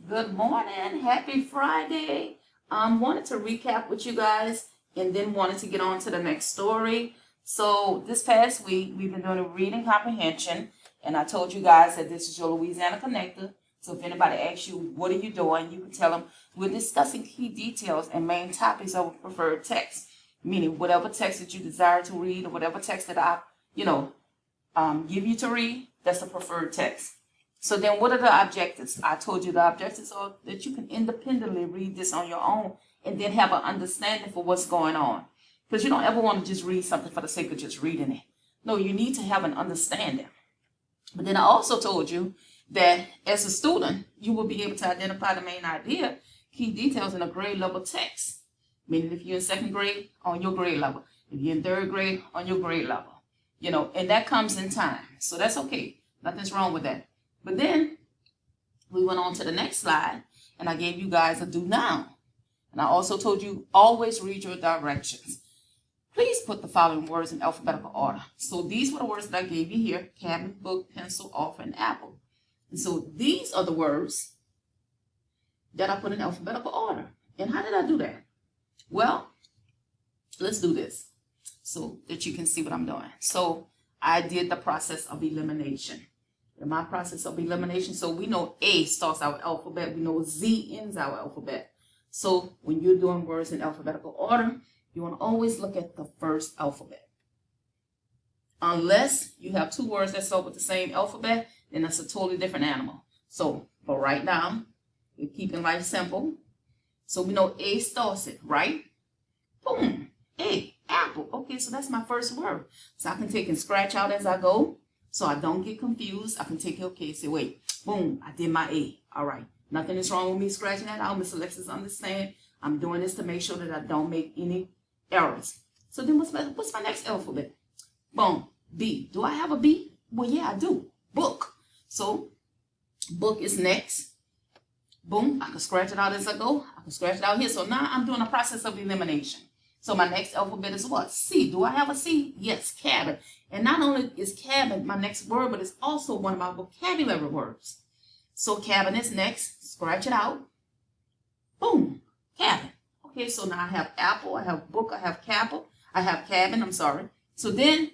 Good morning. Happy Friday. Wanted to recap with you guys and then wanted to get on to the next story. So this past week, we've been doing a reading comprehension, and I told you guys that this is your Louisiana Connector. So if anybody asks you, what are you doing? You can tell them we're discussing key details and main topics of preferred text, meaning whatever text that you desire to read or whatever text that I, give you to read, that's the preferred text. So then what are the objectives? I told you the objectives are that you can independently read this on your own and then have an understanding for what's going on. Because you don't ever want to just read something for the sake of just reading it. No, you need to have an understanding. But then I also told you that as a student, you will be able to identify the main idea, key details in a grade level text. Meaning if you're in second grade, on your grade level. If you're in third grade, on your grade level. And that comes in time. So that's okay. Nothing's wrong with that. But then we went on to the next slide, and I gave you guys a do now. And I also told you always read your directions. Please put the following words in alphabetical order. So these were the words that I gave you here: cabin, book, pencil, offer, and apple. And so these are the words that I put in alphabetical order. And how did I do that? Well, let's do this so that you can see what I'm doing. So I did the process of elimination. In my process of elimination, so we know A starts our alphabet, we know Z ends our alphabet. So when you're doing words in alphabetical order, you want to always look at the first alphabet. Unless you have two words that start with the same alphabet, then that's a totally different animal. So for right now, we're keeping life simple. So we know A starts it, right? Boom, A, apple. Okay, so that's my first word. So I can take and scratch out as I go. So I don't get confused. I can take it, okay, say, wait, boom, I did my A. All right, nothing is wrong with me scratching that out. Miss Alexis understand. I'm doing this to make sure that I don't make any errors. So then what's my next alphabet? Boom, B. Do I have a B? Well, yeah, I do. Book. So book is next. Boom, I can scratch it out as I go. I can scratch it out here. So now I'm doing a process of elimination. So my next alphabet is what? C. Do I have a C? Yes, cabin. And not only is cabin my next word, but it's also one of my vocabulary words. So cabin is next. Scratch it out. Boom, cabin. Okay, so now I have apple, I have book, I have cabin, I'm sorry. So then,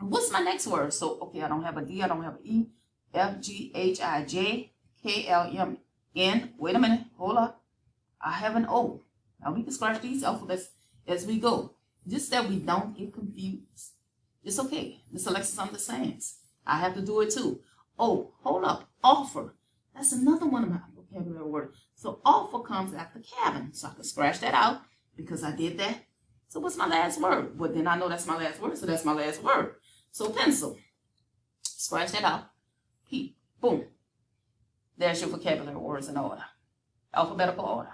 what's my next word? So, okay, I don't have a D, I don't have an E, F, G, H, I, J, K, L, M, N. Wait a minute, hold up. I have an O. Now we can scratch these alphabets as we go. Just that we don't get confused. It's okay. Miss Alexis understands. I have to do it too. Oh, hold up. Offer. That's another one of my vocabulary words. So offer comes after cabin. So I can scratch that out because I did that. So what's my last word? Well, then I know that's my last word, so that's my last word. So pencil. Scratch that out. P. Boom. There's your vocabulary words in order. Alphabetical order.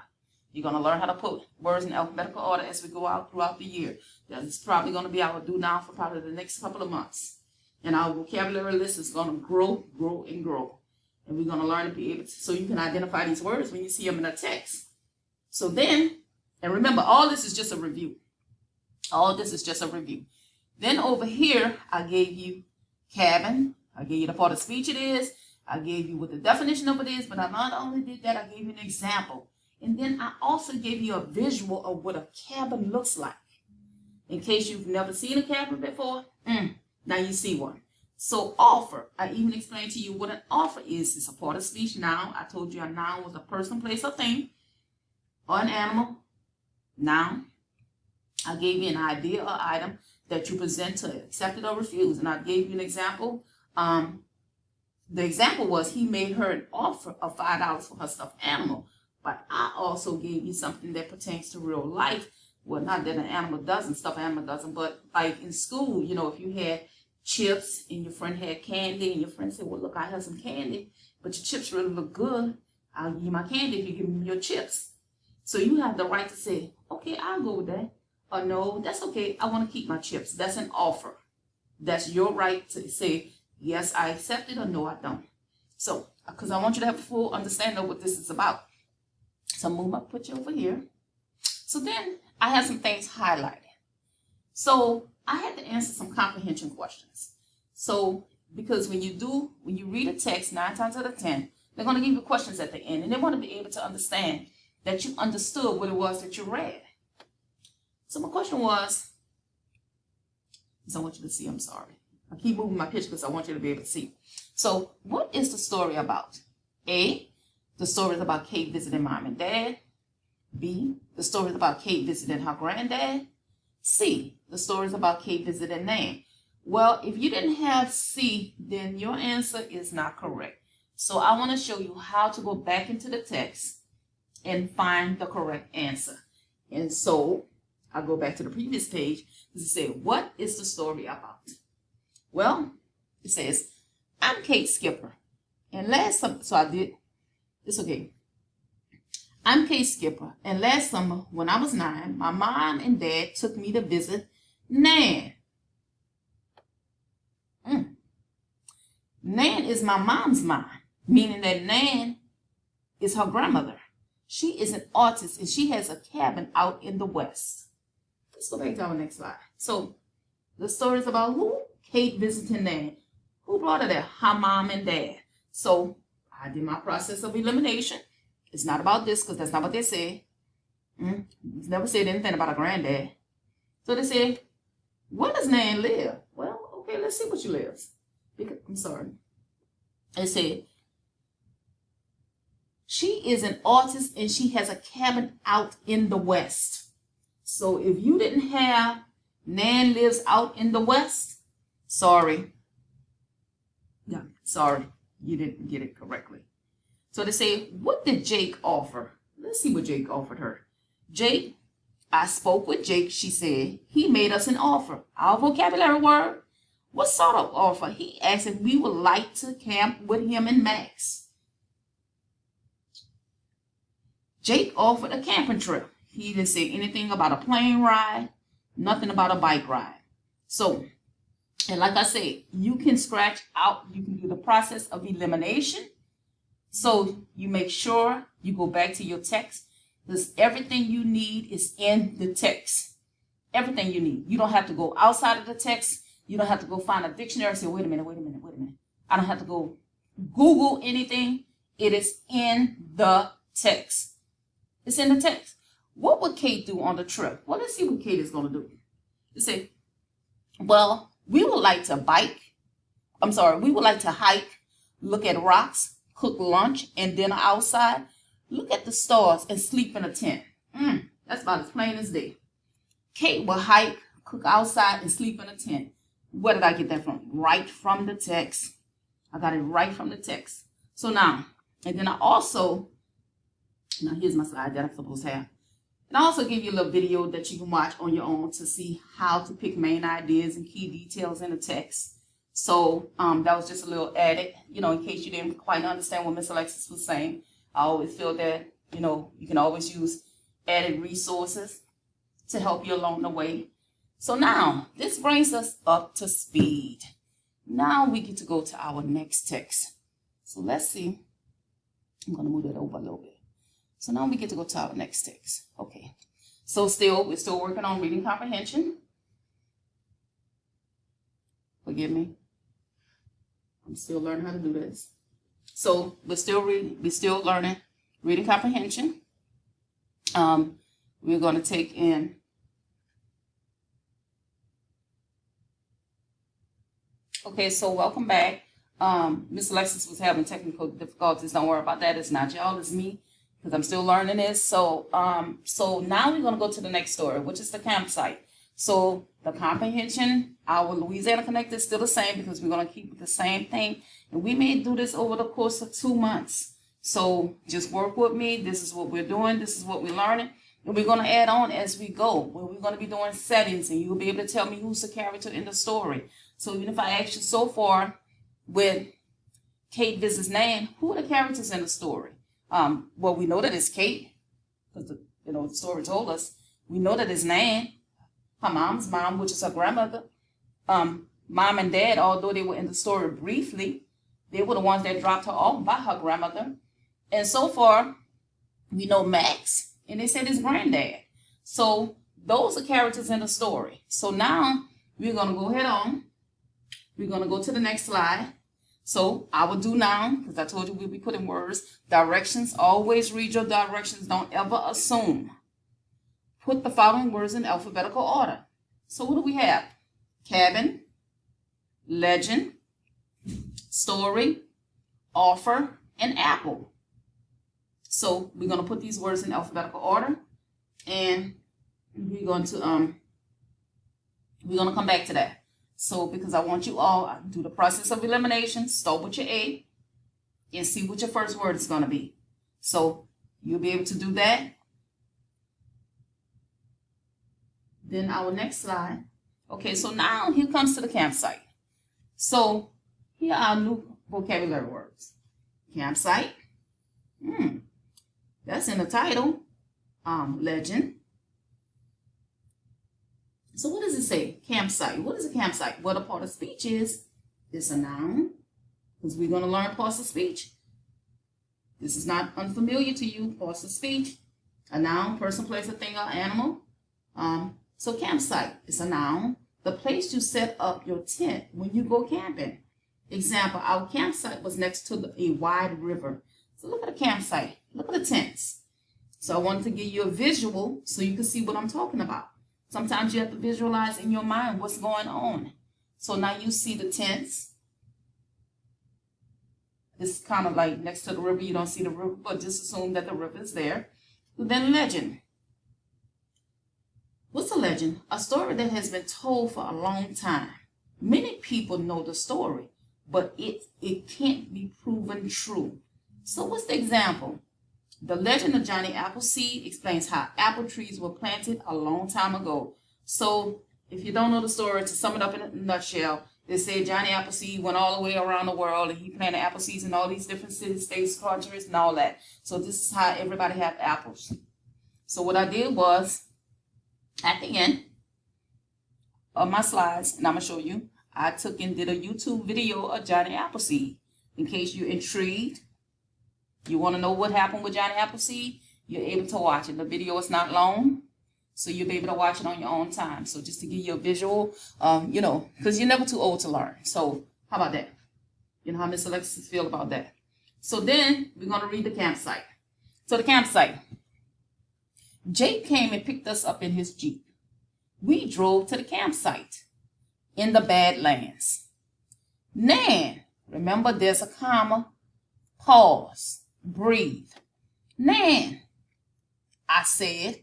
You're going to learn how to put words in alphabetical order as we go out throughout the year. That's probably going to be our do now for probably the next couple of months. And our vocabulary list is going to grow, grow, and grow. And we're going to learn to be able to, so you can identify these words when you see them in a text. So then, and remember, all this is just a review. All this is just a review. Then over here, I gave you cabin. I gave you the part of speech it is. I gave you what the definition of it is. But I not only did that, I gave you an example. And then I also gave you a visual of what a cabin looks like. In case you've never seen a cabin before, now you see one. So offer, I even explained to you what an offer is. It's a part of speech. Noun, I told you a noun was a person, place, or thing, or an animal. Noun, I gave you an idea or item that you present to accept it or refuse. And I gave you an example. The example was he made her an offer of $5 for her stuffed animal. But I also gave you something that pertains to real life. Well, not that an animal doesn't, stuffed animal doesn't, but like in school, if you had chips and your friend had candy and your friend said, well, look, I have some candy, but your chips really look good. I'll give you my candy if you give me your chips. So you have the right to say, okay, I'll go with that. Or no, that's okay. I want to keep my chips. That's an offer. That's your right to say, yes, I accept it, or no, I don't. So, because I want you to have a full understanding of what this is about. So move my picture over here. So then I have some things highlighted. So I had to answer some comprehension questions. So because when you read a text, 9 times out of 10, They're going to give you questions at the end, and they want to be able to understand that you understood what it was that you read. So my question was, I want you to see, I'm sorry. I keep moving my picture because I want you to be able to see. So what is the story about? A, the story is about Kate visiting mom and dad. B, the story is about Kate visiting her granddad. C, the story is about Kate visiting Nan. Well, if you didn't have C, then your answer is not correct. So I want to show you how to go back into the text and find the correct answer. And so I'll go back to the previous page. It says, what is the story about? Well, it says, I'm Kate Skipper. And last summer, so I did, it's okay. I'm Kate Skipper. And last summer, when I was 9, my mom and dad took me to visit Nan. Nan is my mom's mom, meaning that Nan is her grandmother. She is an artist and she has a cabin out in the West. Let's go back to our next slide. So the story is about who? Kate visiting Nan. Who brought her there? Her mom and dad. So I did my process of elimination. It's not about this because that's not what they said. It's never said anything about a granddad. So they said, where does Nan live? Well, okay, let's see where she lives. I'm sorry. It said, she is an artist and she has a cabin out in the West. So if you didn't have Nan lives out in the West, sorry. Yeah, sorry, you didn't get it correctly. So they say, what did Jake offer? Let's see what Jake offered her. Jake, I spoke with Jake, she said. He made us an offer. Our vocabulary word. What sort of offer? He asked if we would like to camp with him and Max. Jake offered a camping trip. He didn't say anything about a plane ride, nothing about a bike ride. So, and like I said, you can scratch out, you can do the process of elimination. So you make sure you go back to your text because everything you need is in the text. Everything you need. You don't have to go outside of the text. You don't have to go find a dictionary and say, wait a minute. I don't have to go Google anything. It is in the text. It's in the text. What would Kate do on the trip? Well, let's see what Kate is going to do. They say, well, we would like to we would like to hike, look at rocks, cook lunch and dinner outside, look at the stars and sleep in a tent. That's about as plain as day. Kate will hike, cook outside and sleep in a tent. Where did I get that from? Right from the text. I got it right from the text. So now, and then now here's my slide that I'm supposed to have. And I also give you a little video that you can watch on your own to see how to pick main ideas and key details in the text. So that was just a little added, in case you didn't quite understand what Miss Alexis was saying. I always feel that, you can always use added resources to help you along the way. So now, this brings us up to speed. Now we get to go to our next text. So let's see. I'm going to move it over a little bit. So now we get to go to our next text. Okay. So we're still working on reading comprehension. Forgive me. I'm still learning how to do this. So we're still learning reading comprehension. We're going to take in okay, so welcome back. Miss Alexis was having technical difficulties. Don't worry about that. It's not y'all, it's me, because I'm still learning this. So now we're going to go to the next story, which is the campsite. So the comprehension, our Louisiana Connect is still the same because we're going to keep the same thing. And we may do this over the course of 2 months. So just work with me. This is what we're doing. This is what we're learning. And we're going to add on as we go. Where we're going to be doing settings and you'll be able to tell me who's the character in the story. So even if I ask you so far with Kate visits Nan, who are the characters in the story? Well, we know that it's Kate because the story told us. We know that it's Nan, her mom's mom, which is her grandmother. Mom and dad, although they were in the story briefly, they were the ones that dropped her off by her grandmother. And so far, we know Max, and they said his granddad. So those are characters in the story. So now we're going to go ahead on. We're going to go to the next slide. So I will do now, because I told you we'll be putting words. Directions, always read your directions. Don't ever assume. Put the following words in alphabetical order. So what do we have? Cabin, legend, story, offer, and apple. So we're going to put these words in alphabetical order, and we're going to come back to that. So because I want you all do the process of elimination, start with your A, and see what your first word is going to be. So you'll be able to do that. Then our next slide. Okay, so now here comes to the campsite. So here are new vocabulary words. Campsite. That's in the title. Legend. So what does it say? Campsite. What is a campsite? What a part of speech is. It's a noun, because we're going to learn parts of speech. This is not unfamiliar to you. Parts of speech. A noun, person, place, a thing, or animal. So campsite is a noun. The place you set up your tent when you go camping. Example, our campsite was next to a wide river. So look at the campsite. Look at the tents. So I wanted to give you a visual so you can see what I'm talking about. Sometimes you have to visualize in your mind what's going on. So now you see the tents. It's kind of like next to the river. You don't see the river, but just assume that the river is there. Then legend. What's a legend? A story that has been told for a long time. Many people know the story, but it can't be proven true. So what's the example? The legend of Johnny Appleseed explains how apple trees were planted a long time ago. So if you don't know the story, to sum it up in a nutshell, they say Johnny Appleseed went all the way around the world and he planted apple seeds in all these different cities, states, countries, and all that. So this is how everybody had apples. So what I did was, at the end of my slides, and I'm going to show you, I took and did a YouTube video of Johnny Appleseed. In case you're intrigued, you want to know what happened with Johnny Appleseed, you're able to watch it. The video is not long, so you'll be able to watch it on your own time. So just to give you a visual, because you're never too old to learn. So how about that? You know how Miss Alexis feel about that. So then we're going to read the campsite. So the campsite. Jake came and picked us up in his Jeep. We drove to the campsite in the Badlands. Nan, remember there's a comma, pause, breathe. Nan, I said,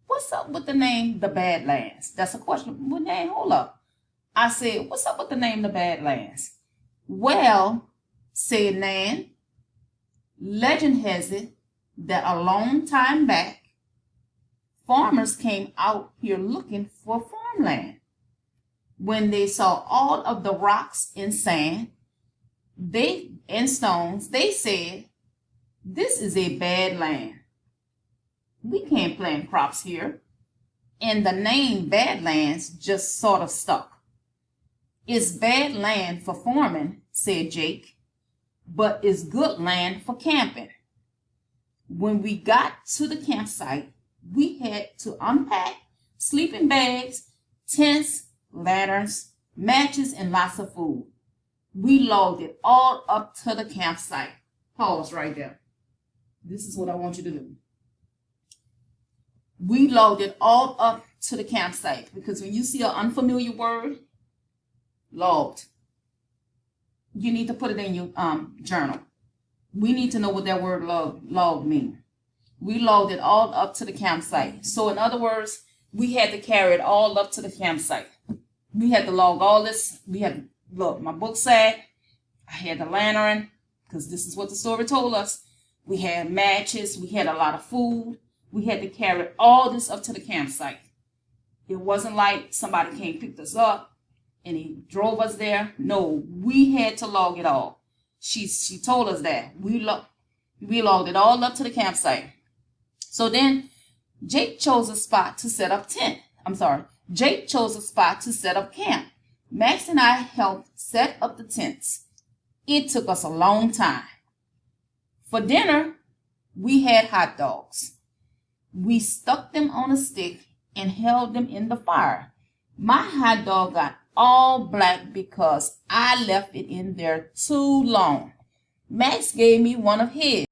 what's up with the name the Badlands? That's a question. Well, Nan, hold up. I said, what's up with the name the Badlands? Well, said Nan, legend has it that a long time back, farmers came out here looking for farmland. When they saw all of the rocks and sand and stones, they said, this is a bad land. We can't plant crops here. And the name Badlands just sort of stuck. It's bad land for farming, said Jake, but it's good land for camping. When we got to the campsite, we had to unpack sleeping bags, tents, lanterns, matches, and lots of food. We logged it all up to the campsite. Pause right there. This is what I want you to do. We logged it all up to the campsite, because when you see an unfamiliar word, logged, you need to put it in your journal. We need to know what that word log means. We logged it all up to the campsite. So in other words, we had to carry it all up to the campsite. We had to log all this. We had, look, my book sack, I had the lantern, because this is what the story told us. We had matches. We had a lot of food. We had to carry all this up to the campsite. It wasn't like somebody came picked us up and he drove us there. No, we had to log it all. She told us that. We logged it all up to the campsite. So then Jake chose a spot to set up Jake chose a spot to set up camp. Max and I helped set up the tents. It took us a long time. For dinner, we had hot dogs. We stuck them on a stick and held them in the fire. My hot dog got all black because I left it in there too long. Max gave me one of his.